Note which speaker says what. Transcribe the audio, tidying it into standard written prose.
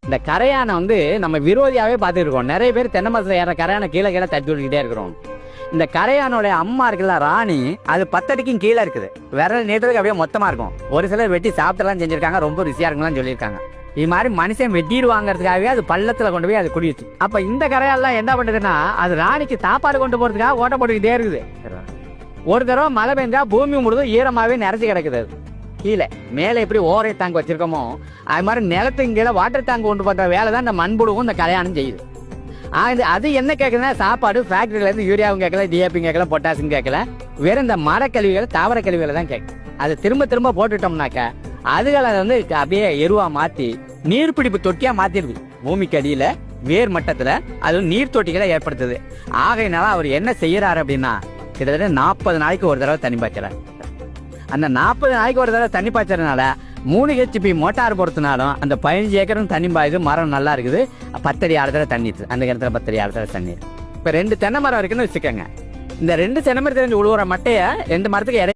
Speaker 1: இந்த கரையானை வந்து நம்ம விரோதியாவே பார்த்துருக்கோம். நிறைய பேர் தென்னை மரத்தில் ஏற கரையானை கீழே கீழே தட்டி விட்டுக்கிட்டே இருக்கிறோம். இந்த கரையானோடைய அம்மா இருக்குல்ல ராணி, அது 10 அடிக்கும் கீழே இருக்குது. விரல் நீட்டத்துக்கு அப்படியே மொத்தமா இருக்கும். ஒரு சிலர் வெட்டி சாப்பிட்டெல்லாம் செஞ்சிருக்காங்க, ரொம்ப ருசியா இருக்குன்னு சொல்லியிருக்காங்க. இது மாதிரி மனுஷன் வெட்டிடுவாங்கிறதுக்காகவே அது பள்ளத்துல கொண்டு போய் அது குடிச்சு. அப்ப இந்த கரையாலாம் என்ன பண்ணுதுன்னா, அது ராணிக்கு சாப்பாடு கொண்டு போறதுக்காக ஓட்ட போட்டுக்கிட்டே இருக்குது. ஒரு தடவை மழை பெஞ்சா பூமி முழுதும் ஈரமாவே நிறைஞ்சு கிடக்குது. கீழே மேலே எப்படி ஓரை டேங்க் வச்சிருக்கோமோ அது மாதிரி நிலத்துக்கு கீழே வாட்டர் டேங்க் கொண்டு போட்ட வேலை தான் இந்த மண்புழுவும் இந்த கரையானும் செய்யுது. அது என்ன கேட்குதுன்னா, சாப்பாடு ஃபேக்டரியிலேருந்து யூரியாவும் கேட்கல, டிஏபி கேட்கல, பொட்டாசியம் கேட்கல, வெறும் இந்த மரக்கழிவுகள் தாவர கழிவுகளை தான் கேட்கும். அதை திரும்ப திரும்ப போட்டுட்டோம்னாக்க அதுகளை வந்து அப்படியே எருவா மாற்றி நீர்பிடிப்பு தொட்டியாக மாற்றிடுது. பூமிக்கு அடியில் வேர் மட்டத்தில் அது நீர் தொட்டிகளை ஏற்படுத்துது. ஆகையினால அவர் என்ன செய்யறாரு அப்படின்னா, கிட்டத்தட்ட 40 நாளைக்கு ஒரு தடவை தண்ணி பாய்ச்சறாரு. அந்த 40 நாளைக்கு ஒரு தடவை தண்ணி பாய்ச்சறதுனால 3 HP மோட்டார் பொறுத்தினாலும் அந்த 15 ஏக்கரும் தண்ணி பாயுது. மரம் நல்லா இருக்குது. 10 அடி ஆழத்துல தண்ணி, அந்த இடத்துல 10 அடி ஆழத்துல தண்ணி. இப்போ 2 தென்னை மரம் இருக்குன்னு வச்சுக்கோங்க. இந்த 2 தென்னை மரத்துல உழுவுற மட்டையை 2 மரத்துக்கு